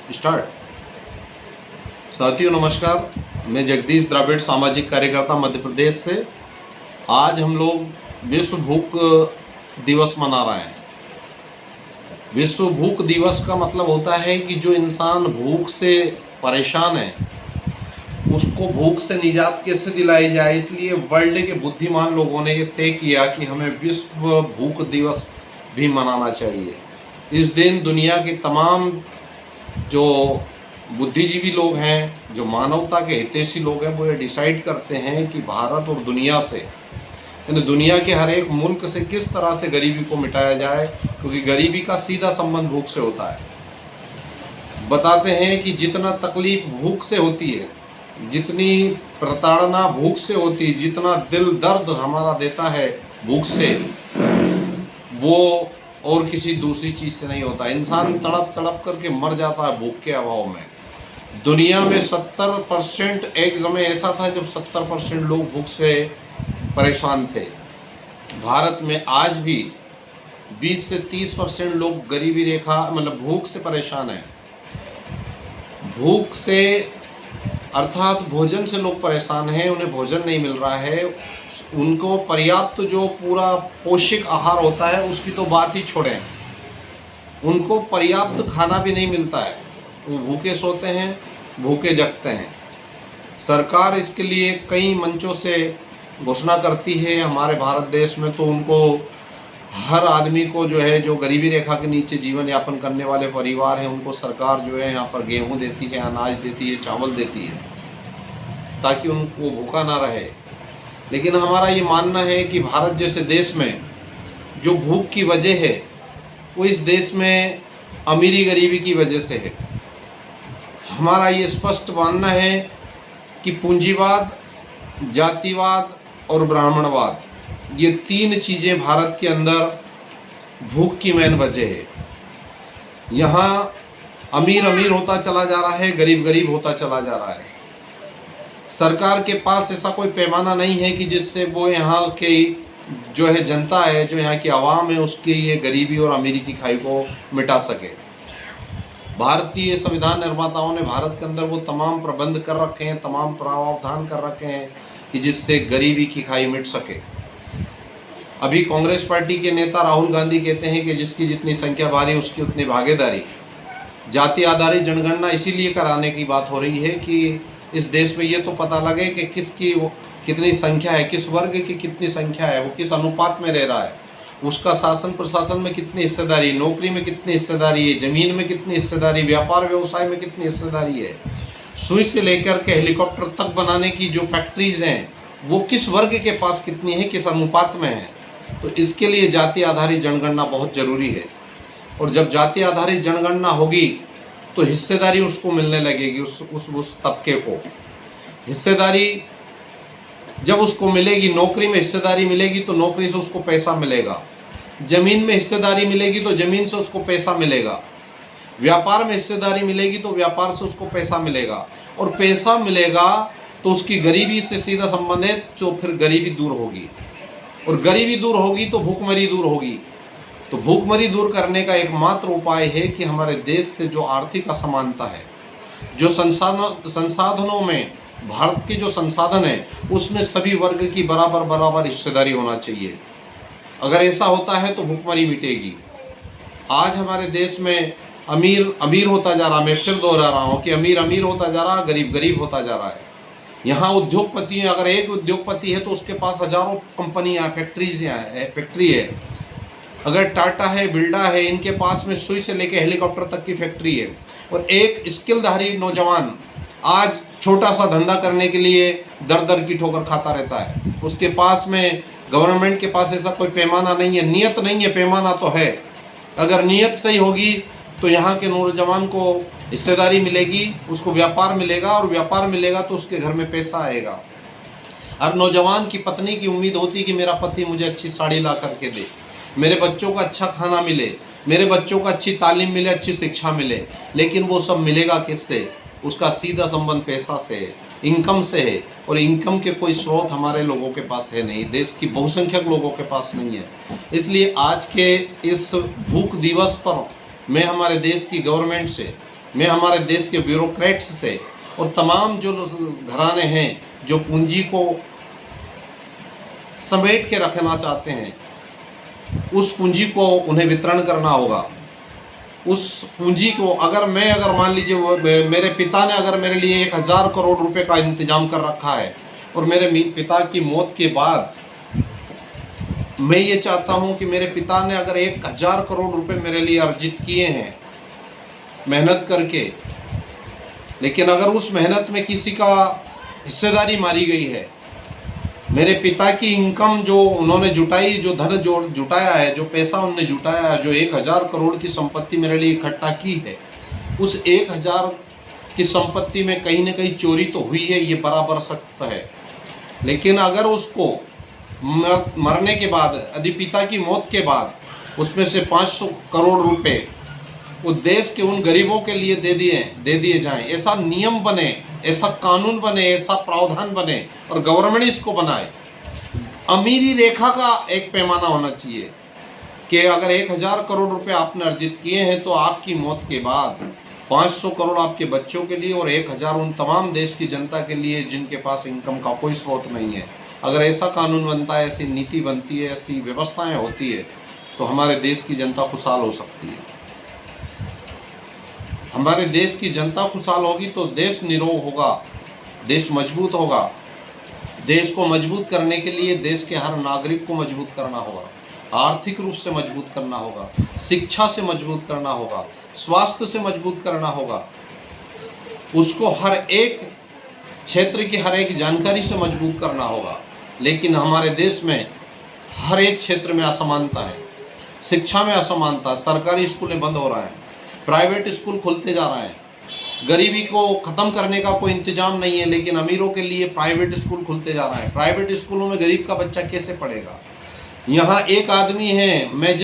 Start. साथियों नमस्कार, मैं जगदीश द्रविड़, सामाजिक कार्यकर्ता मध्य प्रदेश से। आज हम लोग विश्व भूख दिवस मना रहे हैं। विश्व भूख दिवस का मतलब होता है कि जो इंसान भूख से परेशान है उसको भूख से निजात कैसे दिलाई जाए। इसलिए वर्ल्ड के बुद्धिमान लोगों ने ये तय किया कि हमें विश्व भूख दिवस भी मनाना चाहिए। इस दिन दुनिया के तमाम जो बुद्धिजीवी लोग हैं, जो मानवता के हितैषी लोग हैं, वो ये डिसाइड करते हैं कि भारत और दुनिया से, यानी दुनिया के हर एक मुल्क से किस तरह से गरीबी को मिटाया जाए, क्योंकि गरीबी का सीधा संबंध भूख से होता है। बताते हैं कि जितना तकलीफ भूख से होती है, जितनी प्रताड़ना भूख से होती है, जितना दिल दर्द हमारा देता है भूख से, वो और किसी दूसरी चीज़ से नहीं होता। इंसान तड़प तड़प करके मर जाता है भूख के अभाव में। दुनिया में 70%, एक समय ऐसा था जब 70% लोग भूख से परेशान थे। भारत में आज भी 20 से 30% लोग गरीबी रेखा मतलब भूख से परेशान हैं। भूख से अर्थात भोजन से लोग परेशान हैं, उन्हें भोजन नहीं मिल रहा है, उनको पर्याप्त जो पूरा पौष्टिक आहार होता है उसकी तो बात ही छोड़ें, उनको पर्याप्त खाना भी नहीं मिलता है। वो भूखे सोते हैं, भूखे जगते हैं। सरकार इसके लिए कई मंचों से घोषणा करती है। हमारे भारत देश में तो उनको हर आदमी को जो है, जो गरीबी रेखा के नीचे जीवन यापन करने वाले परिवार हैं, उनको सरकार जो है यहाँ पर गेहूँ देती है, अनाज देती है, चावल देती है, ताकि उनको भूखा ना रहे। लेकिन हमारा ये मानना है कि भारत जैसे देश में जो भूख की वजह है वो इस देश में अमीरी गरीबी की वजह से है। हमारा ये स्पष्ट मानना है कि पूंजीवाद, जातिवाद और ब्राह्मणवाद, ये तीन चीज़ें भारत के अंदर भूख की मेन वजह है। यहाँ अमीर अमीर होता चला जा रहा है, गरीब गरीब होता चला जा रहा है। सरकार के पास ऐसा कोई पैमाना नहीं है कि जिससे वो यहाँ की जो है जनता है, जो यहाँ की आवाम है, उसकी ये गरीबी और अमीरी की खाई को मिटा सके। भारतीय संविधान निर्माताओं ने भारत के अंदर वो तमाम प्रबंध कर रखे हैं, तमाम प्रावधान कर रखे हैं कि जिससे गरीबी की खाई मिट सके। अभी कांग्रेस पार्टी के नेता राहुल गांधी कहते हैं कि जिसकी जितनी संख्या भारी उसकी उतनी भागीदारी। जाति आधारित जनगणना इसीलिए कराने की बात हो रही है कि इस देश में ये तो पता लगे कि किसकी कितनी संख्या है, किस वर्ग की कितनी संख्या है, वो किस अनुपात में रह रहा है, उसका शासन प्रशासन में कितनी हिस्सेदारी, नौकरी में कितनी हिस्सेदारी है, ज़मीन में कितनी हिस्सेदारी, व्यापार व्यवसाय में कितनी हिस्सेदारी है, सुई से लेकर के हेलीकॉप्टर तक बनाने की जो फैक्ट्रीज हैं वो किस वर्ग के पास कितनी है, किस अनुपात में है। तो इसके लिए जाति आधारित जनगणना बहुत ज़रूरी है। और जब जाति आधारित जनगणना होगी तो हिस्सेदारी उसको मिलने लगेगी, उस तबके को हिस्सेदारी जब उसको मिलेगी, नौकरी में हिस्सेदारी मिलेगी तो नौकरी से उसको पैसा मिलेगा, ज़मीन में हिस्सेदारी मिलेगी तो ज़मीन से उसको पैसा मिलेगा, व्यापार में हिस्सेदारी मिलेगी तो व्यापार से उसको पैसा मिलेगा, और पैसा मिलेगा तो उसकी गरीबी से सीधा संबंध है, तो फिर गरीबी दूर होगी, और गरीबी दूर होगी तो भूखमरी दूर होगी। तो भूखमरी दूर करने का एकमात्र उपाय है कि हमारे देश से जो आर्थिक असमानता है, जो संसाधनों में भारत के जो संसाधन है उसमें सभी वर्ग की बराबर बराबर हिस्सेदारी होना चाहिए। अगर ऐसा होता है तो भूखमरी मिटेगी। आज हमारे देश में अमीर अमीर होता जा रहा, मैं फिर दोहरा रहा हूँ कि अमीर अमीर होता जा रहा, गरीब गरीब होता जा रहा है। यहाँ उद्योगपति, अगर एक उद्योगपति है तो उसके पास हजारों कंपनियाँ, फैक्ट्री है। अगर टाटा है, बिल्डा है, इनके पास में सुई से लेकर हेलीकॉप्टर तक की फैक्ट्री है। और एक स्किलधारी नौजवान आज छोटा सा धंधा करने के लिए दर दर की ठोकर खाता रहता है। उसके पास में, गवर्नमेंट के पास ऐसा कोई पैमाना नहीं है, नियत नहीं है, पैमाना तो है। अगर नियत सही होगी तो यहाँ के नौजवान को हिस्सेदारी मिलेगी, उसको व्यापार मिलेगा, और व्यापार मिलेगा तो उसके घर में पैसा आएगा। हर नौजवान की पत्नी की उम्मीद होती है कि मेरा पति मुझे अच्छी साड़ी ला करके दे, मेरे बच्चों को अच्छा खाना मिले, मेरे बच्चों को अच्छी तालीम मिले, अच्छी शिक्षा मिले। लेकिन वो सब मिलेगा किससे? उसका सीधा संबंध पैसा से है, इनकम से है, और इनकम के कोई स्रोत हमारे लोगों के पास है नहीं, देश की बहुसंख्यक लोगों के पास नहीं है। इसलिए आज के इस भूख दिवस पर मैं हमारे देश की गवर्नमेंट से, मैं हमारे देश के ब्यूरोक्रेट्स से और तमाम जो घराने हैं जो पूंजी को समेट के रखना चाहते हैं, उस पूंजी को उन्हें वितरण करना होगा। उस पूंजी को अगर मान लीजिए मेरे पिता ने अगर मेरे लिए 1000 करोड़ रुपए का इंतजाम कर रखा है और मेरे पिता की मौत के बाद मैं ये चाहता हूं कि मेरे पिता ने अगर 1000 करोड़ रुपए मेरे लिए अर्जित किए हैं मेहनत करके, लेकिन अगर उस मेहनत में किसी का हिस्सेदारी मारी गई है, मेरे पिता की इनकम जो उन्होंने जुटाई, जो धन जो जुटाया है, जो पैसा उन्होंने जुटाया है, जो 1000 करोड़ की संपत्ति मेरे लिए इकट्ठा की है, उस 1000 की संपत्ति में कहीं ना कहीं चोरी तो हुई है, ये बराबर सत्य है। लेकिन अगर उसको मरने के बाद, यदि पिता की मौत के बाद उसमें से 500 करोड़ रुपए उस देश के उन गरीबों के लिए दे दिए जाएं, ऐसा नियम बने, ऐसा कानून बने, ऐसा प्रावधान बने और गवर्नमेंट इसको बनाए। अमीरी रेखा का एक पैमाना होना चाहिए कि अगर 1000 करोड़ रुपए आपने अर्जित किए हैं तो आपकी मौत के बाद 500 करोड़ आपके बच्चों के लिए और 1000 उन तमाम देश की जनता के लिए जिनके पास इनकम का कोई स्रोत नहीं है। अगर ऐसा कानून बनता है, ऐसी नीति बनती है, ऐसी व्यवस्थाएं होती है, तो हमारे देश की जनता खुशहाल हो सकती है। हमारे देश की जनता खुशहाल होगी तो देश निरोग होगा, देश मजबूत होगा। देश को मजबूत करने के लिए देश के हर नागरिक को मजबूत करना होगा, आर्थिक रूप से मजबूत करना होगा, शिक्षा से मजबूत करना होगा, स्वास्थ्य से मजबूत करना होगा, उसको हर एक क्षेत्र की हर एक जानकारी से मजबूत करना होगा। लेकिन हमारे देश में हर एक क्षेत्र में असमानता है, शिक्षा में असमानता, सरकारी स्कूलें बंद हो रहे हैं, प्राइवेट स्कूल खुलते जा रहे हैं, गरीबी को ख़त्म करने का कोई इंतजाम नहीं है, लेकिन अमीरों के लिए प्राइवेट स्कूल खुलते जा रहे हैं। प्राइवेट स्कूलों में गरीब का बच्चा कैसे पढ़ेगा? यहाँ एक आदमी है, मैं